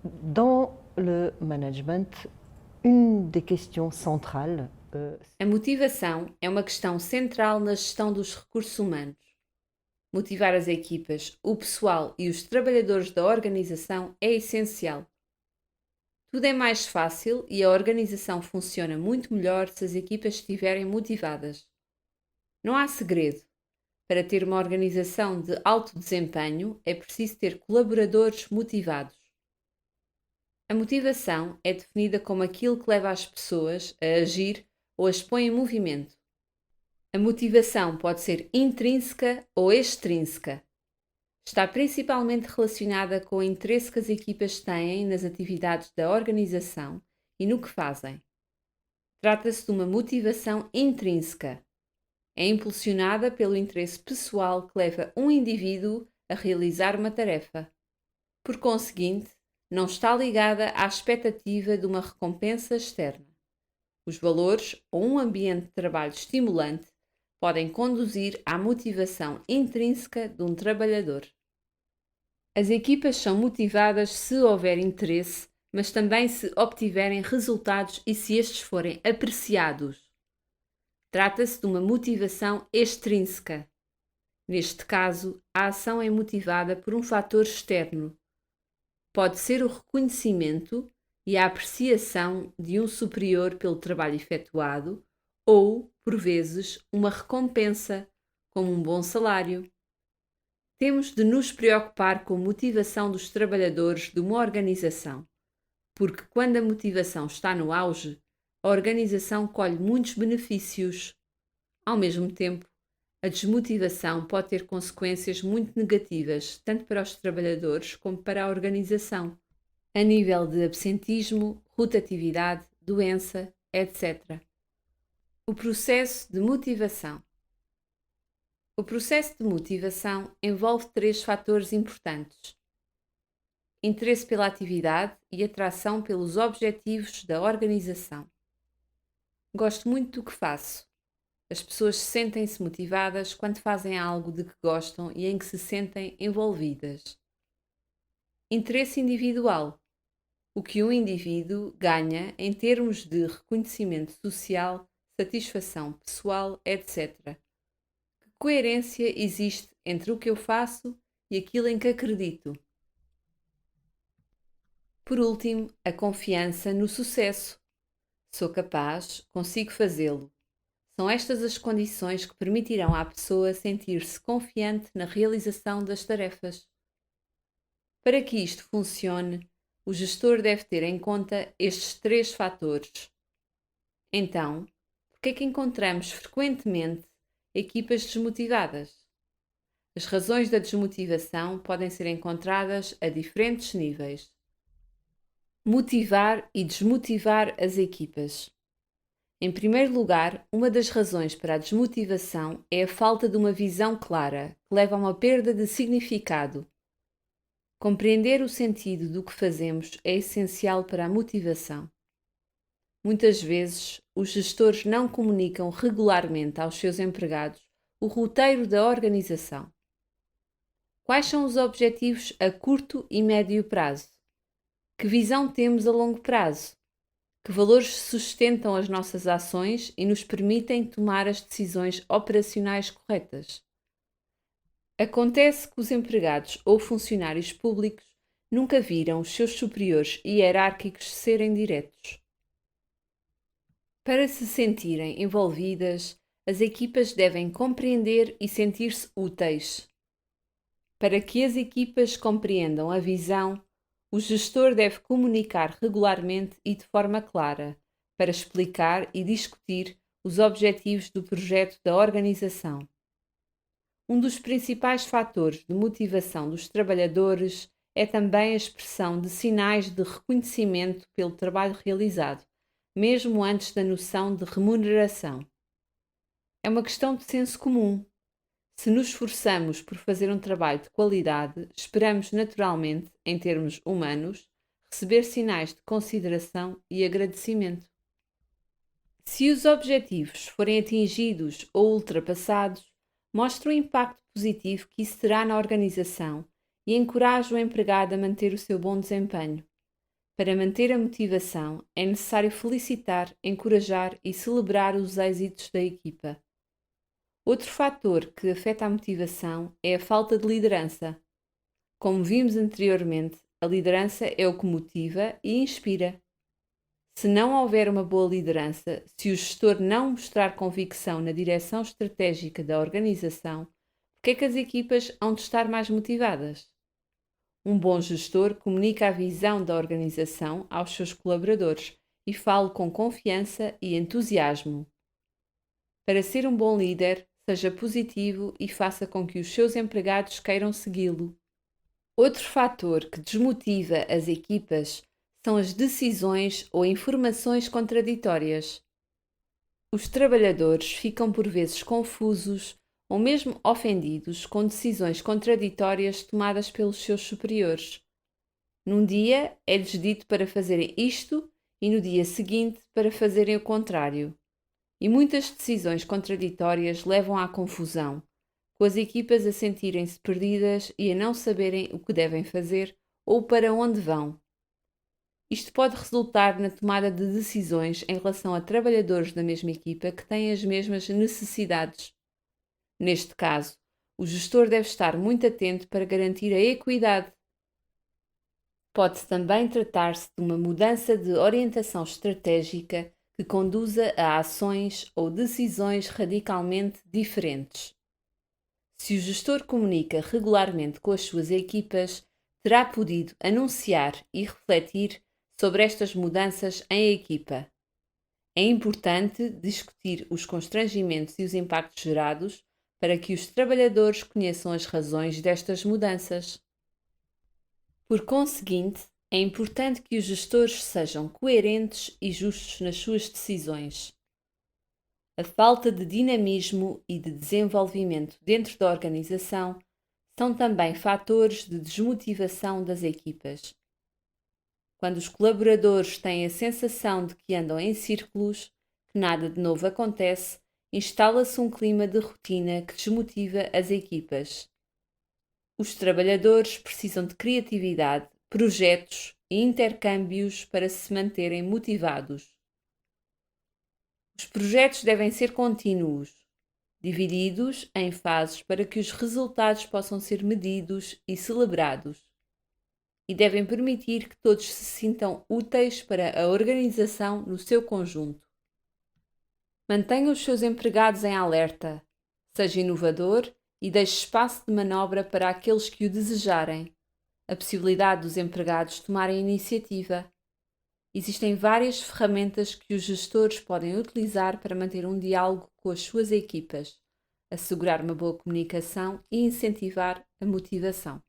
Dans le management, une des questions centrales, A motivação é uma questão central na gestão dos recursos humanos. Motivar as equipas, o pessoal e os trabalhadores da organização é essencial. Tudo é mais fácil e a organização funciona muito melhor se as equipas estiverem motivadas. Não há segredo. Para ter uma organização de alto desempenho, é preciso ter colaboradores motivados. A motivação é definida como aquilo que leva as pessoas a agir ou as põe em movimento. A motivação pode ser intrínseca ou extrínseca. Está principalmente relacionada com o interesse que as equipas têm nas atividades da organização e no que fazem. Trata-se de uma motivação intrínseca. É impulsionada pelo interesse pessoal que leva um indivíduo a realizar uma tarefa. Por conseguinte, não está ligada à expectativa de uma recompensa externa. Os valores ou um ambiente de trabalho estimulante podem conduzir à motivação intrínseca de um trabalhador. As equipas são motivadas se houver interesse, mas também se obtiverem resultados e se estes forem apreciados. Trata-se de uma motivação extrínseca. Neste caso, a ação é motivada por um fator externo. Pode ser o reconhecimento e a apreciação de um superior pelo trabalho efetuado ou, por vezes, uma recompensa, como um bom salário. Temos de nos preocupar com a motivação dos trabalhadores de uma organização, porque quando a motivação está no auge, a organização colhe muitos benefícios. Ao mesmo tempo, a desmotivação pode ter consequências muito negativas, tanto para os trabalhadores como para a organização, a nível de absentismo, rotatividade, doença, etc. O processo de motivação. O processo de motivação envolve três fatores importantes: interesse pela atividade e atração pelos objetivos da organização. Gosto muito do que faço. As pessoas sentem-se motivadas quando fazem algo de que gostam e em que se sentem envolvidas. Interesse individual. O que um indivíduo ganha em termos de reconhecimento social, satisfação pessoal, etc. Que coerência existe entre o que eu faço e aquilo em que acredito? Por último, a confiança no sucesso. Sou capaz, consigo fazê-lo. São estas as condições que permitirão à pessoa sentir-se confiante na realização das tarefas. Para que isto funcione, o gestor deve ter em conta estes três fatores. Então, por que é que encontramos frequentemente equipas desmotivadas? As razões da desmotivação podem ser encontradas a diferentes níveis. Motivar e desmotivar as equipas. Em primeiro lugar, uma das razões para a desmotivação é a falta de uma visão clara, que leva a uma perda de significado. Compreender o sentido do que fazemos é essencial para a motivação. Muitas vezes, os gestores não comunicam regularmente aos seus empregados o roteiro da organização. Quais são os objetivos a curto e médio prazo? Que visão temos a longo prazo? Que valores sustentam as nossas ações e nos permitem tomar as decisões operacionais corretas? Acontece que os empregados ou funcionários públicos nunca viram os seus superiores hierárquicos serem diretos. Para se sentirem envolvidas, as equipas devem compreender e sentir-se úteis. Para que as equipas compreendam a visão, o gestor deve comunicar regularmente e de forma clara, para explicar e discutir os objetivos do projeto da organização. Um dos principais fatores de motivação dos trabalhadores é também a expressão de sinais de reconhecimento pelo trabalho realizado, mesmo antes da noção de remuneração. É uma questão de senso comum. Se nos esforçamos por fazer um trabalho de qualidade, esperamos naturalmente, em termos humanos, receber sinais de consideração e agradecimento. Se os objetivos forem atingidos ou ultrapassados, mostra o impacto positivo que isso terá na organização e encoraja o empregado a manter o seu bom desempenho. Para manter a motivação, é necessário felicitar, encorajar e celebrar os êxitos da equipa. Outro fator que afeta a motivação é a falta de liderança. Como vimos anteriormente, a liderança é o que motiva e inspira. Se não houver uma boa liderança, se o gestor não mostrar convicção na direção estratégica da organização, por que é que as equipas hão de estar mais motivadas? Um bom gestor comunica a visão da organização aos seus colaboradores e fala com confiança e entusiasmo. Para ser um bom líder, seja positivo e faça com que os seus empregados queiram segui-lo. Outro fator que desmotiva as equipas são as decisões ou informações contraditórias. Os trabalhadores ficam por vezes confusos ou mesmo ofendidos com decisões contraditórias tomadas pelos seus superiores. Num dia é-lhes dito para fazerem isto e no dia seguinte para fazerem o contrário. E muitas decisões contraditórias levam à confusão, com as equipas a sentirem-se perdidas e a não saberem o que devem fazer ou para onde vão. Isto pode resultar na tomada de decisões em relação a trabalhadores da mesma equipa que têm as mesmas necessidades. Neste caso, o gestor deve estar muito atento para garantir a equidade. Pode também tratar-se de uma mudança de orientação estratégica que conduza a ações ou decisões radicalmente diferentes. Se o gestor comunica regularmente com as suas equipas, terá podido anunciar e refletir sobre estas mudanças em equipa. É importante discutir os constrangimentos e os impactos gerados para que os trabalhadores conheçam as razões destas mudanças. Por conseguinte, é importante que os gestores sejam coerentes e justos nas suas decisões. A falta de dinamismo e de desenvolvimento dentro da organização são também fatores de desmotivação das equipas. Quando os colaboradores têm a sensação de que andam em círculos, que nada de novo acontece, instala-se um clima de rotina que desmotiva as equipas. Os trabalhadores precisam de criatividade, projetos e intercâmbios para se manterem motivados. Os projetos devem ser contínuos, divididos em fases para que os resultados possam ser medidos e celebrados, e devem permitir que todos se sintam úteis para a organização no seu conjunto. Mantenha os seus empregados em alerta, seja inovador e deixe espaço de manobra para aqueles que o desejarem. A possibilidade dos empregados tomarem iniciativa. Existem várias ferramentas que os gestores podem utilizar para manter um diálogo com as suas equipas, assegurar uma boa comunicação e incentivar a motivação.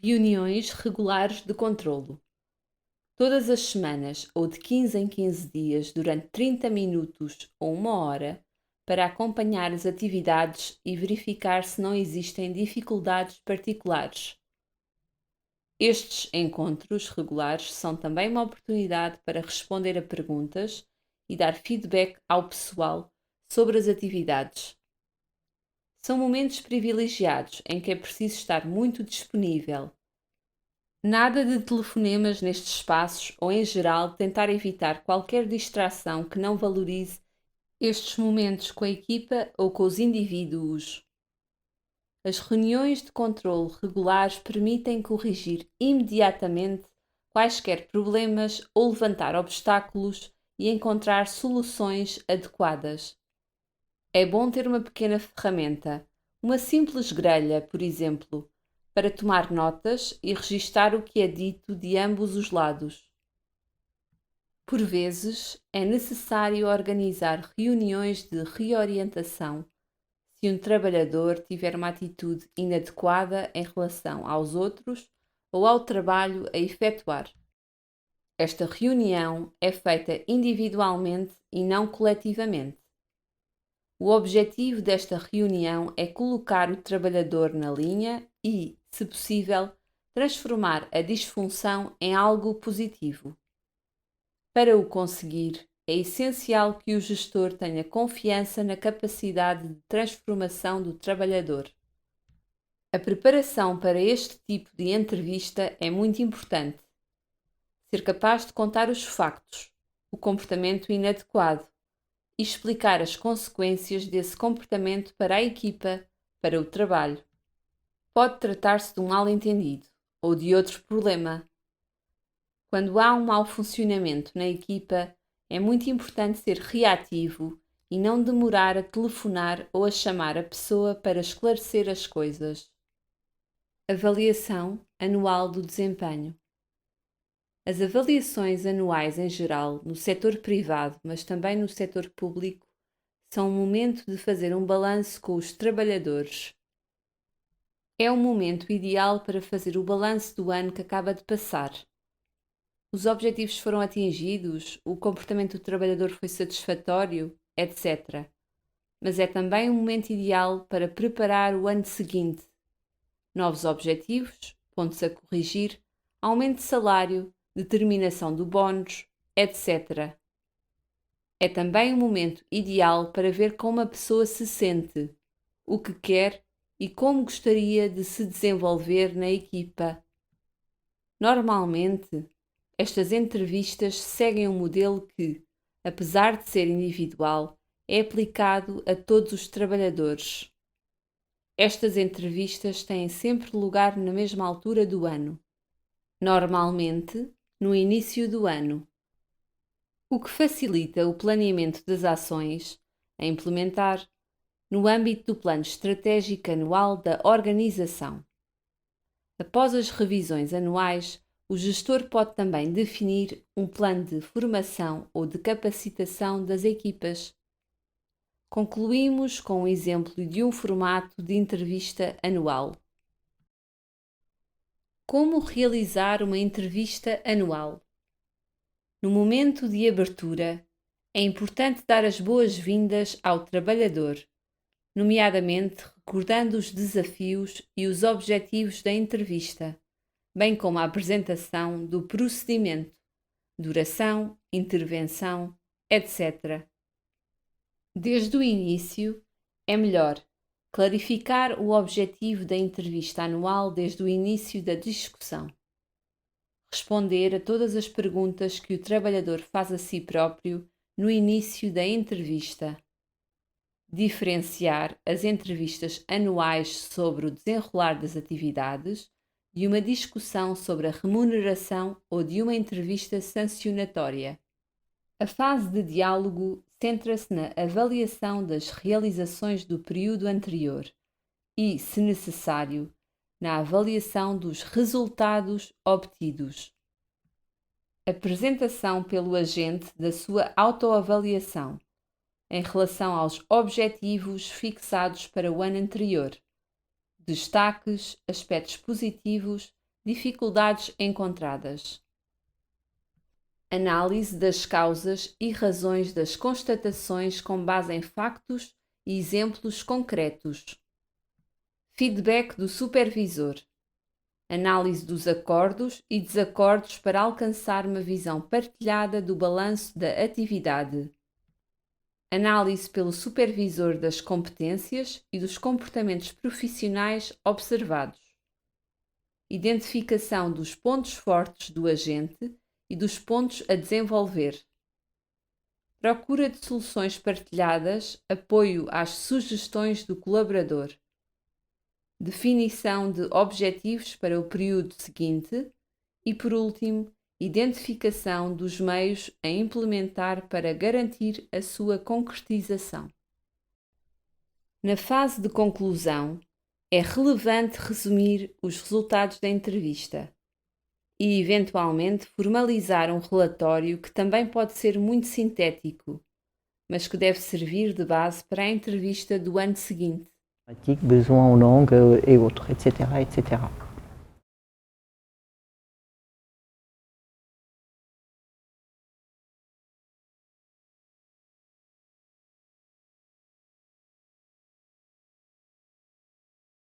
Reuniões regulares de controlo. Todas as semanas ou de 15 em 15 dias, durante 30 minutos ou 1 hora, para acompanhar as atividades e verificar se não existem dificuldades particulares. Estes encontros regulares são também uma oportunidade para responder a perguntas e dar feedback ao pessoal sobre as atividades. São momentos privilegiados em que é preciso estar muito disponível. Nada de telefonemas nestes espaços ou, em geral, tentar evitar qualquer distração que não valorize estes momentos com a equipa ou com os indivíduos. As reuniões de controle regulares permitem corrigir imediatamente quaisquer problemas ou levantar obstáculos e encontrar soluções adequadas. É bom ter uma pequena ferramenta, uma simples grelha, por exemplo, para tomar notas e registar o que é dito de ambos os lados. Por vezes, é necessário organizar reuniões de reorientação se um trabalhador tiver uma atitude inadequada em relação aos outros ou ao trabalho a efetuar. Esta reunião é feita individualmente e não coletivamente. O objetivo desta reunião é colocar o trabalhador na linha e, se possível, transformar a disfunção em algo positivo. Para o conseguir, é essencial que o gestor tenha confiança na capacidade de transformação do trabalhador. A preparação para este tipo de entrevista é muito importante. ser capaz de contar os factos, o comportamento inadequado e explicar as consequências desse comportamento para a equipa, para o trabalho. Pode tratar-se de um mal-entendido ou de outro problema. Quando há um mau funcionamento na equipa, é muito importante ser reativo e não demorar a telefonar ou a chamar a pessoa para esclarecer as coisas. Avaliação anual do desempenho. As avaliações anuais em geral, no setor privado, mas também no setor público, são um momento de fazer um balanço com os trabalhadores. É o momento ideal para fazer o balanço do ano que acaba de passar. Os objetivos foram atingidos, o comportamento do trabalhador foi satisfatório, etc. Mas é também um momento ideal para preparar o ano seguinte. Novos objetivos, pontos a corrigir, aumento de salário, determinação do bónus, etc. É também um momento ideal para ver como a pessoa se sente, o que quer e como gostaria de se desenvolver na equipa. Normalmente, estas entrevistas seguem um modelo que, apesar de ser individual, é aplicado a todos os trabalhadores. Estas entrevistas têm sempre lugar na mesma altura do ano, normalmente no início do ano, o que facilita o planeamento das ações a implementar no âmbito do plano estratégico anual da organização. Após as revisões anuais, o gestor pode também definir um plano de formação ou de capacitação das equipas. Concluímos com um exemplo de um formato de entrevista anual. Como realizar uma entrevista anual? No momento de abertura, é importante dar as boas-vindas ao trabalhador, nomeadamente recordando os desafios e os objetivos da entrevista, bem como a apresentação do procedimento, duração, intervenção, etc. Desde o início, é melhor clarificar o objetivo da entrevista anual desde o início da discussão. Responder a todas as perguntas que o trabalhador faz a si próprio no início da entrevista. Diferenciar as entrevistas anuais sobre o desenrolar das atividades de uma discussão sobre a remuneração ou de uma entrevista sancionatória. A fase de diálogo centra-se na avaliação das realizações do período anterior e, se necessário, na avaliação dos resultados obtidos. Apresentação pelo agente da sua autoavaliação em relação aos objetivos fixados para o ano anterior. Destaques, aspectos positivos, dificuldades encontradas. Análise das causas e razões das constatações com base em factos e exemplos concretos. Feedback do supervisor. Análise dos acordos e desacordos para alcançar uma visão partilhada do balanço da atividade. Análise pelo supervisor das competências e dos comportamentos profissionais observados. Identificação dos pontos fortes do agente e dos pontos a desenvolver. Procura de soluções partilhadas, apoio às sugestões do colaborador. Definição de objetivos para o período seguinte e, por último, identificação dos meios a implementar para garantir a sua concretização. Na fase de conclusão, é relevante resumir os resultados da entrevista e, eventualmente, formalizar um relatório que também pode ser muito sintético, mas que deve servir de base para a entrevista do ano seguinte. Besoin en langue et autres, etc., etc.